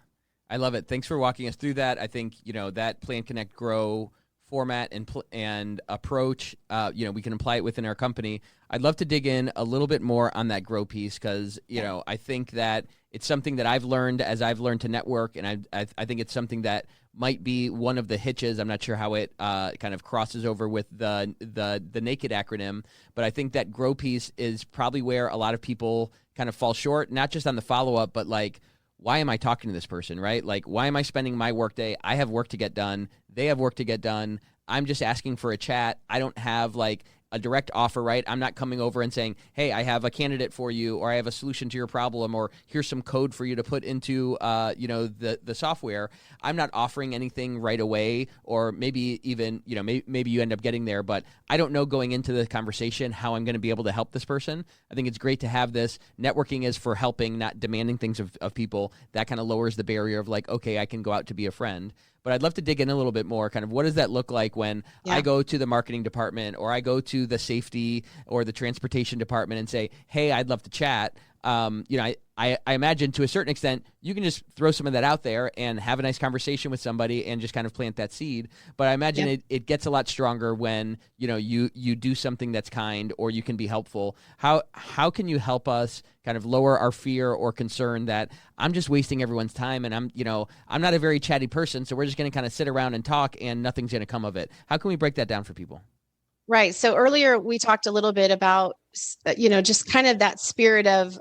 I love it. Thanks for walking us through that. I think, that plan, connect, grow format and approach, we can apply it within our company. I'd love to dig in a little bit more on that grow piece because, I think that it's something that I've learned as I've learned to network, and I think it's something that might be one of the hitches. I'm not sure how it kind of crosses over with the NAKED acronym, but I think that grow piece is probably where a lot of people kind of fall short, not just on the follow-up, but like, why am I talking to this person, right? Like, why am I spending my workday? I have work to get done. They have work to get done. I'm just asking for a chat. I don't have like a direct offer, right? I'm not coming over and saying, hey, I have a candidate for you, or I have a solution to your problem, or here's some code for you to put into, the software. I'm not offering anything right away, or maybe even, maybe you end up getting there, but I don't know going into the conversation how I'm going to be able to help this person. I think it's great to have this. Networking is for helping, not demanding things of people. That kind of lowers the barrier of like, okay, I can go out to be a friend. But I'd love to dig in a little bit more. Kind of what does that look like when I go to the marketing department, or I go to the safety or the transportation department and say, hey, I'd love to chat. I imagine to a certain extent, you can just throw some of that out there and have a nice conversation with somebody and just kind of plant that seed. But I imagine it gets a lot stronger when, you do something that's kind, or you can be helpful. How can you help us kind of lower our fear or concern that I'm just wasting everyone's time, and I'm not a very chatty person, so we're just going to kind of sit around and talk and nothing's going to come of it. How can we break that down for people? Right. So earlier we talked a little bit about, just kind of that spirit of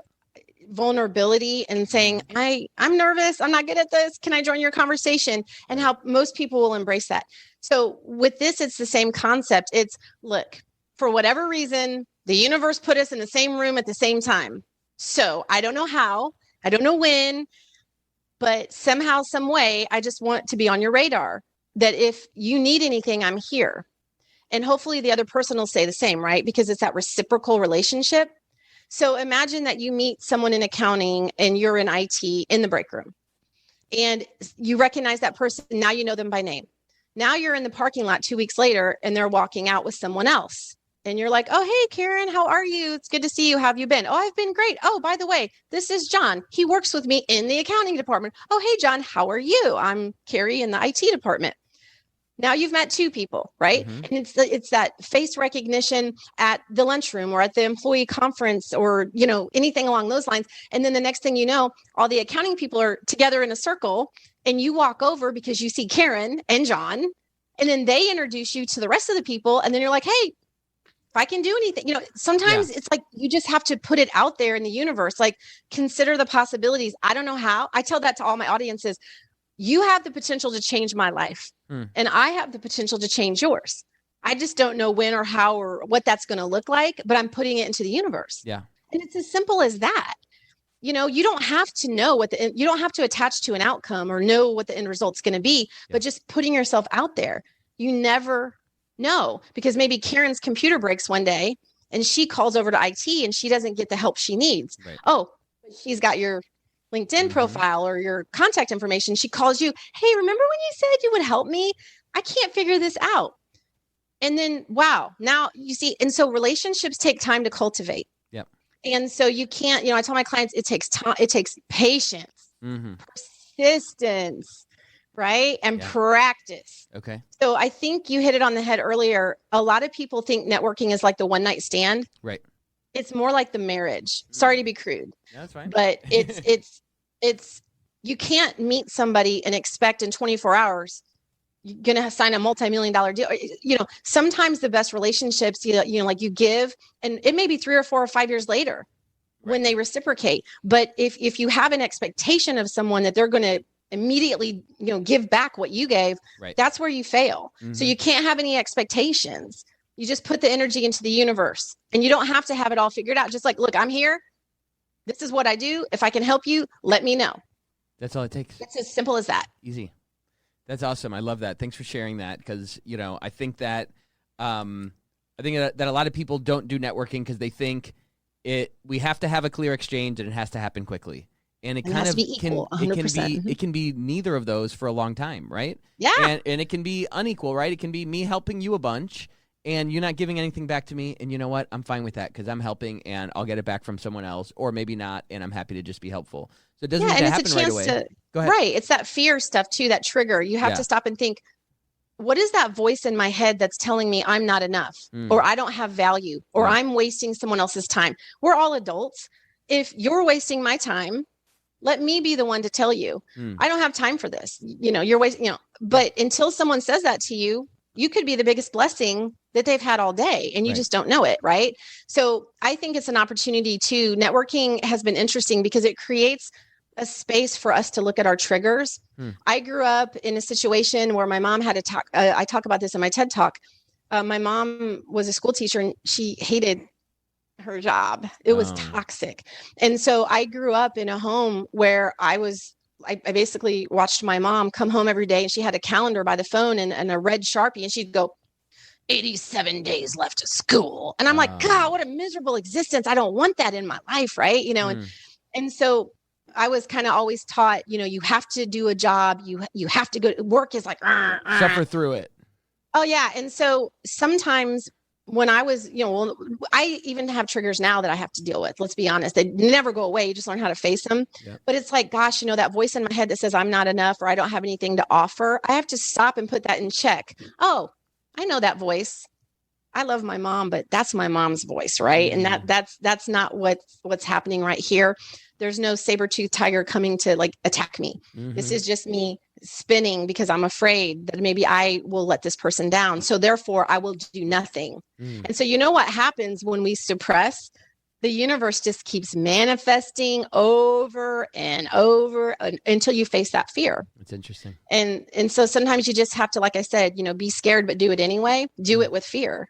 vulnerability and saying, I'm nervous. I'm not good at this. Can I join your conversation? And how most people will embrace that. So with this, it's the same concept. It's, look, for whatever reason, the universe put us in the same room at the same time. So I don't know how, I don't know when, but somehow, some way, I just want to be on your radar, that if you need anything, I'm here. And hopefully the other person will say the same, right? Because it's that reciprocal relationship. So imagine that you meet someone in accounting and you're in IT in the break room, and you recognize that person. Now you know them by name. Now you're in the parking lot 2 weeks later and they're walking out with someone else. And you're like, oh, hey, Karen, how are you? It's good to see you. How have you been? Oh, I've been great. Oh, by the way, this is John. He works with me in the accounting department. Oh, hey, John, how are you? I'm Kari in the IT department. Now you've met two people, right? Mm-hmm. And it's that face recognition at the lunchroom or at the employee conference, or, anything along those lines. And then the next thing you know, all the accounting people are together in a circle, and you walk over because you see Karen and John, and then they introduce you to the rest of the people. And then you're like, hey, if I can do anything, sometimes it's like, you just have to put it out there in the universe, like consider the possibilities. I don't know how. I tell that to all my audiences. You have the potential to change my life, and I have the potential to change yours. I just don't know when or how or what that's going to look like, but I'm putting it into the universe. Yeah. And it's as simple as that. You don't have to know you don't have to attach to an outcome or know what the end result's going to be, but just putting yourself out there. You never know, because maybe Karen's computer breaks one day and she calls over to IT and she doesn't get the help she needs. Right. Oh, she's got your LinkedIn profile or your contact information. She calls you, hey, remember when you said you would help me? I can't figure this out. And then, wow, now you see, and so relationships take time to cultivate. Yep. And so you can't, I tell my clients, it takes time, it takes patience, persistence, right? And practice. Okay. So I think you hit it on the head earlier. A lot of people think networking is like the one night stand. Right. It's more like the marriage. Sorry to be crude. That's fine. But it's you can't meet somebody and expect in 24 hours you're going to sign a multi-million-dollar deal. Sometimes the best relationships, like you give, and it may be 3 or 4 or 5 years later when they reciprocate. But if you have an expectation of someone that they're going to immediately, give back what you gave, that's where you fail. Mm-hmm. So you can't have any expectations. You just put the energy into the universe, and you don't have to have it all figured out. Just like, look, I'm here. This is what I do. If I can help you, let me know. That's all it takes. It's as simple as that. Easy. That's awesome. I love that. Thanks for sharing that, because, I think that that a lot of people don't do networking because they think we have to have a clear exchange and it has to happen quickly. And it kind of it can be neither of those for a long time, right? Yeah. And it can be unequal, right? It can be me helping you a bunch and you're not giving anything back to me. And you know what? I'm fine with that because I'm helping and I'll get it back from someone else, or maybe not. And I'm happy to just be helpful. So it doesn't have to happen right away. Go ahead. Right. It's that fear stuff too, that trigger. You have to stop and think, what is that voice in my head that's telling me I'm not enough, or I don't have value, or I'm wasting someone else's time? We're all adults. If you're wasting my time, let me be the one to tell you, I don't have time for this. You're wasting, but until someone says that to you, you could be the biggest blessing that they've had all day and you just don't know it. Right. So I think it's an opportunity too. Networking has been interesting because it creates a space for us to look at our triggers. I grew up in a situation where my mom had to talk. I talk about this in my TED talk. my mom was a school teacher and she hated her job. It was Oh. toxic. And so I grew up in a home where I basically watched my mom come home every day, and she had a calendar by the phone and a red Sharpie, and she'd go, 87 days left of school. And I'm like, God, what a miserable existence. I don't want that in my life. Right. And so I was kind of always taught, you have to do a job. You have to go. Work is like, suffer through it. Oh yeah. And so sometimes when I was, I even have triggers now that I have to deal with. Let's be honest. They never go away. You just learn how to face them. Yep. But it's like, gosh, that voice in my head that says I'm not enough or I don't have anything to offer. I have to stop and put that in check. Oh, I know that voice. I love my mom, but that's my mom's voice, right? Mm-hmm. And that's not what's happening right here. There's no saber-toothed tiger coming to like attack me. Mm-hmm. This is just me spinning because I'm afraid that maybe I will let this person down. So therefore I will do nothing. Mm. And so what happens when we suppress? The universe just keeps manifesting over and over until you face that fear. It's interesting. And so sometimes you just have to, like I said, be scared, but do it anyway. Do it with fear.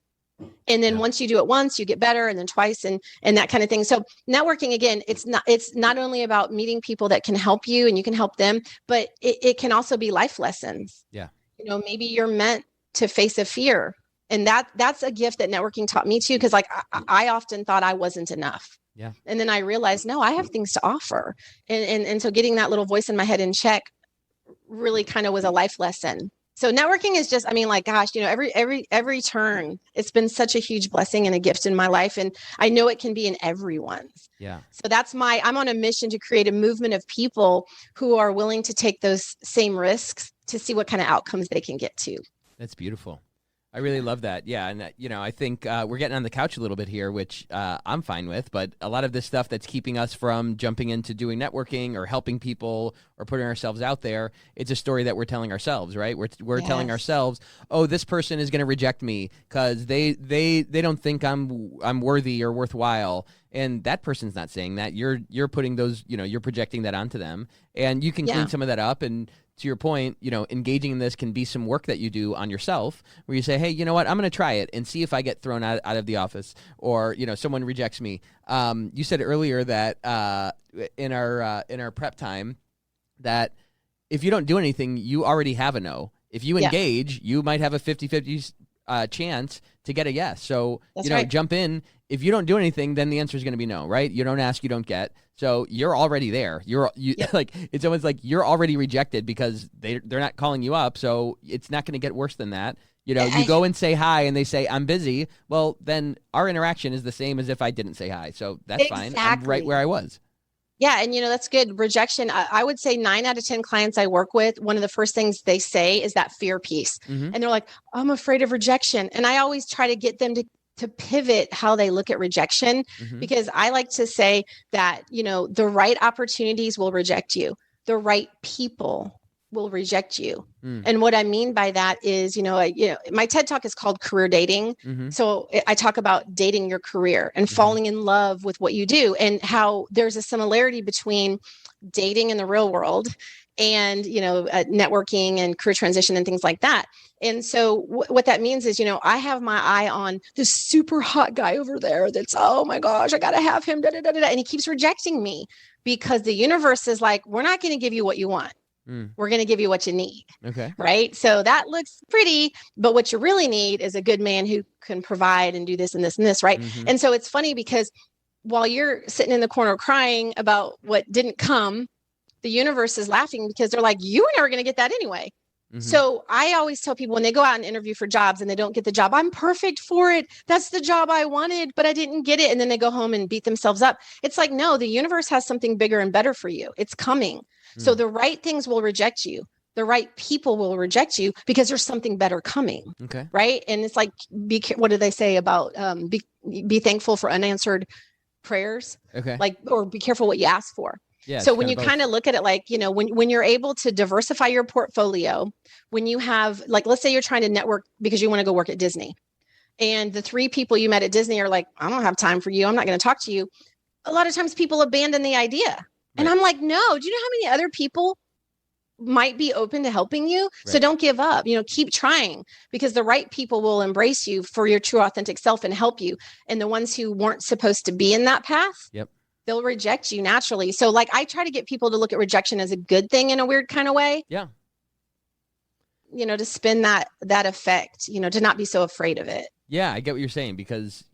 And then once you do it once, you get better, and then twice, and that kind of thing. So networking, again, it's not only about meeting people that can help you and you can help them, but it can also be life lessons. Yeah. Maybe you're meant to face a fear. And that's a gift that networking taught me too, because like I often thought I wasn't enough. Yeah. And then I realized, no, I have things to offer. And so getting that little voice in my head in check really kind of was a life lesson. So networking is just, gosh, every turn, it's been such a huge blessing and a gift in my life. And I know it can be in everyone's. Yeah. So I'm on a mission to create a movement of people who are willing to take those same risks to see what kind of outcomes they can get to. That's beautiful. I really love that. Yeah. And, I think we're getting on the couch a little bit here, which I'm fine with. But a lot of this stuff that's keeping us from jumping into doing networking or helping people or putting ourselves out there, it's a story that we're telling ourselves, right? We're telling ourselves, oh, this person is going to reject me because they don't think I'm worthy or worthwhile. And that person's not saying that. You're putting those, you're projecting that onto them. And you can clean some of that up. And to your point, engaging in this can be some work that you do on yourself where you say, hey, you know what, I'm going to try it and see if I get thrown out of the office or, someone rejects me. You said earlier that in our prep time that if you don't do anything, you already have a no. If you engage, you might have a 50-50 chance to get a yes. So, right. Jump in. If you don't do anything, then the answer is going to be no, right? You don't ask, you don't get. So you're already there. Like, it's almost like you're already rejected because they're not calling you up. So it's not going to get worse than that. You go and say hi and they say, I'm busy. Well, then our interaction is the same as if I didn't say hi. So that's fine. I'm right where I was. Yeah. And, that's good. Rejection. I would say 9 out of 10 clients I work with, one of the first things they say is that fear piece. Mm-hmm. And they're like, I'm afraid of rejection. And I always try to get them to pivot how they look at rejection, because I like to say that, the right opportunities will reject you. The right people will reject you. And what I mean by that is, my TED Talk is called Career Dating. So I talk about dating your career and falling in love with what you do, and how there's a similarity between dating in the real world and, networking and career transition and things like that. And so what that means is, I have my eye on this super hot guy over there that's, oh my gosh, I got to have him, and he keeps rejecting me because the universe is like, we're not going to give you what you want. We're going to give you what you need. Okay. Right. So that looks pretty, but what you really need is a good man who can provide and do this and this and this. Right. And so it's funny because while you're sitting in the corner crying about what didn't come, the universe is laughing because they're like, you were never going to get that anyway. So I always tell people when they go out and interview for jobs and they don't get the job, I'm perfect for it. That's the job I wanted, but I didn't get it. And then they go home and beat themselves up. It's like, no, the universe has something bigger and better for you. It's coming. So the right things will reject you. The right people will reject you because there's something better coming. Okay. Right. And it's like, what do they say about be thankful for unanswered prayers? Okay. Like, or be careful what you ask for. Yeah, so when you kind of look at it like, when you're able to diversify your portfolio, when you have, like, let's say you're trying to network because you want to go work at Disney, and the 3 people you met at Disney are like, I don't have time for you. I'm not going to talk to you. A lot of times people abandon the idea. Right. And I'm like, no, do you know how many other people might be open to helping you. So Right. don't give up, keep trying, because the right people will embrace you for your true authentic self and help you. And the ones who weren't supposed to be in that path, Yep. they'll reject you naturally. So like, I try to get people to look at rejection as a good thing in a weird kind of way. Yeah. To spin that effect, to not be so afraid of it. Yeah, I get what you're saying, because,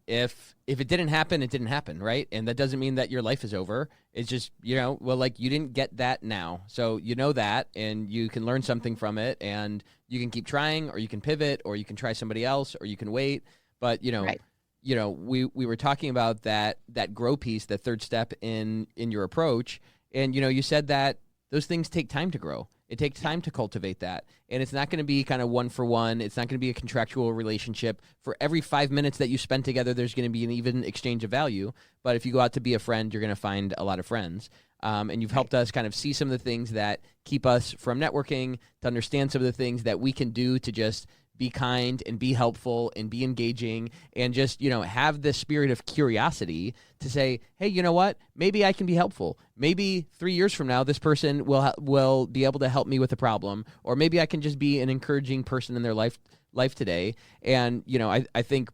if it didn't happen, it didn't happen, right? And that doesn't mean that your life is over. It's just, well, like, you didn't get that now. So you know that, and you can learn something from it, and you can keep trying, or you can pivot, or you can try somebody else, or you can wait. But, Right. We were talking about that grow piece, the third step in your approach. And, you said that those things take time to grow. It takes time to cultivate that. And it's not going to be kind of one for one. It's not going to be a contractual relationship. For every 5 minutes that you spend together, there's going to be an even exchange of value. But if you go out to be a friend, you're going to find a lot of friends. And you've helped us kind of see some of the things that keep us from networking, to understand some of the things that we can do to just be kind and be helpful and be engaging, and just, have this spirit of curiosity to say, hey, you know what? Maybe I can be helpful. Maybe 3 years from now, this person will be able to help me with a problem, or maybe I can just be an encouraging person in their life today. And, I think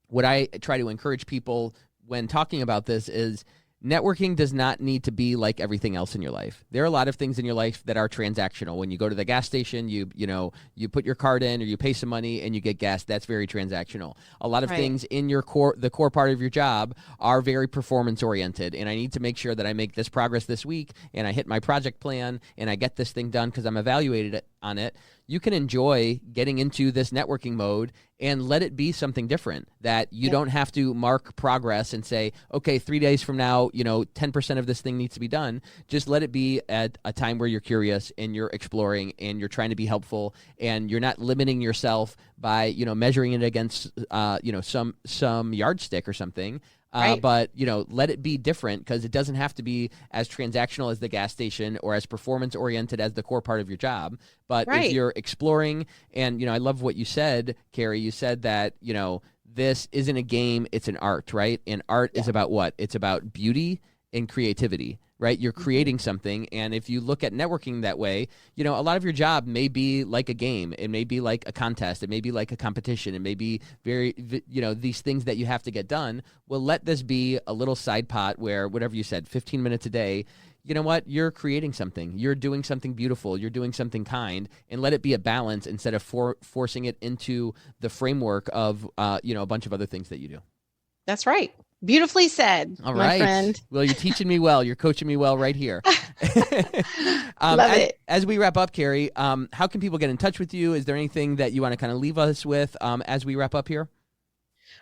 what I try to encourage people when talking about this is, networking does not need to be like everything else in your life. There are a lot of things in your life that are transactional. When you go to the gas station, you put your card in, or you pay some money and you get gas. That's very transactional. A lot of Right. things in the core part of your job are very performance oriented. And I need to make sure that I make this progress this week, and I hit my project plan, and I get this thing done because I'm evaluated on it. You can enjoy getting into this networking mode and let it be something different, that you don't have to mark progress and say, okay, 3 days from now, 10% of this thing needs to be done. Just let it be at a time where you're curious and you're exploring and you're trying to be helpful, and you're not limiting yourself by, measuring it against, some yardstick or something. Right. But, let it be different, because it doesn't have to be as transactional as the gas station, or as performance-oriented as the core part of your job. But Right. if you're exploring, and, I love what you said, Kari. You said that, this isn't a game, it's an art, right? And art is about what? It's about beauty and creativity, right? You're creating something. And if you look at networking that way, a lot of your job may be like a game. It may be like a contest. It may be like a competition. It may be these things that you have to get done. Well, let this be a little side pot where, whatever you said, 15 minutes a day, you know what? You're creating something. You're doing something beautiful. You're doing something kind, and let it be a balance instead of forcing it into the framework of, a bunch of other things that you do. That's right. Beautifully said, All my right. friend. Well, you're teaching me well. You're coaching me well right here. Love it. As we wrap up, Kari, how can people get in touch with you? Is there anything that you want to kind of leave us with as we wrap up here?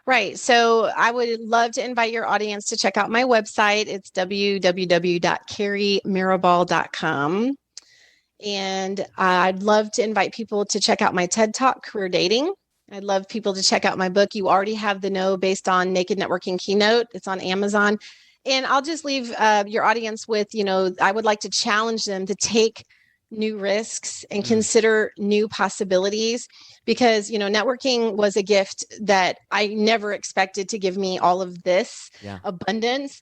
Right. So I would love to invite your audience to check out my website. It's www.karimirabal.com. And I'd love to invite people to check out my TED Talk, Career Dating. I'd love people to check out my book, You Already Have the No, based on Naked Networking Keynote. It's on Amazon. And I'll just leave your audience with, I would like to challenge them to take new risks and consider new possibilities, because, networking was a gift that I never expected to give me all of this abundance.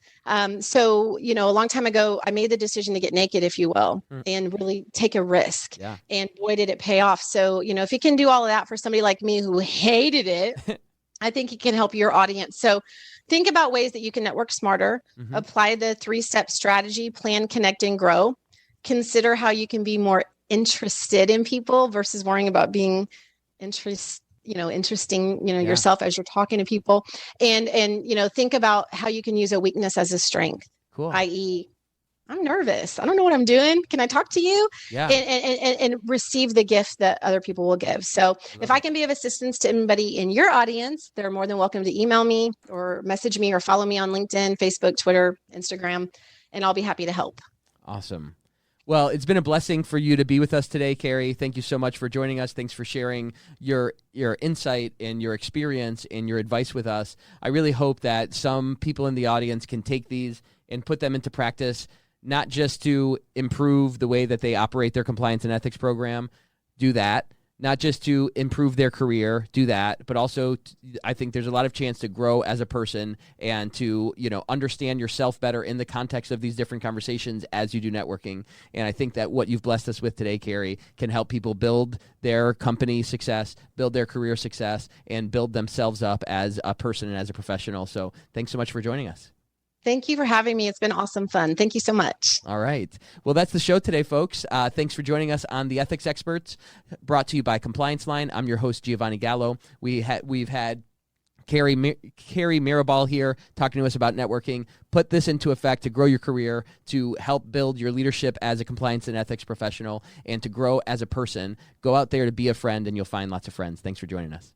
So, a long time ago, I made the decision to get naked, if you will, and really take a risk. Yeah. And boy, did it pay off. So, if you can do all of that for somebody like me who hated it, I think it can help your audience. So think about ways that you can network smarter, apply the 3-step strategy, plan, connect, and grow. Consider how you can be more interested in people versus worrying about being interesting, yourself as you're talking to people. And think about how you can use a weakness as a strength. Cool. I.e., I'm nervous. I don't know what I'm doing. Can I talk to you? Yeah. And receive the gift that other people will give. So if I can be of assistance to anybody in your audience, they're more than welcome to email me or message me or follow me on LinkedIn, Facebook, Twitter, Instagram, and I'll be happy to help. Awesome. Well, it's been a blessing for you to be with us today, Kari. Thank you so much for joining us. Thanks for sharing your insight and your experience and your advice with us. I really hope that some people in the audience can take these and put them into practice, not just to improve the way that they operate their compliance and ethics program. Do that. not just to improve their career, do that, but also I think there's a lot of chance to grow as a person and to, understand yourself better in the context of these different conversations as you do networking. And I think that what you've blessed us with today, Kari, can help people build their company success, build their career success, and build themselves up as a person and as a professional. So thanks so much for joining us. Thank you for having me. It's been awesome fun. Thank you so much. All right. Well, that's the show today, folks. Thanks for joining us on The Ethics Experts, brought to you by Compliance Line. I'm your host, Giovanni Gallo. We've had Kari Mirabal here talking to us about networking. Put this into effect to grow your career, to help build your leadership as a compliance and ethics professional, and to grow as a person. Go out there to be a friend, and you'll find lots of friends. Thanks for joining us.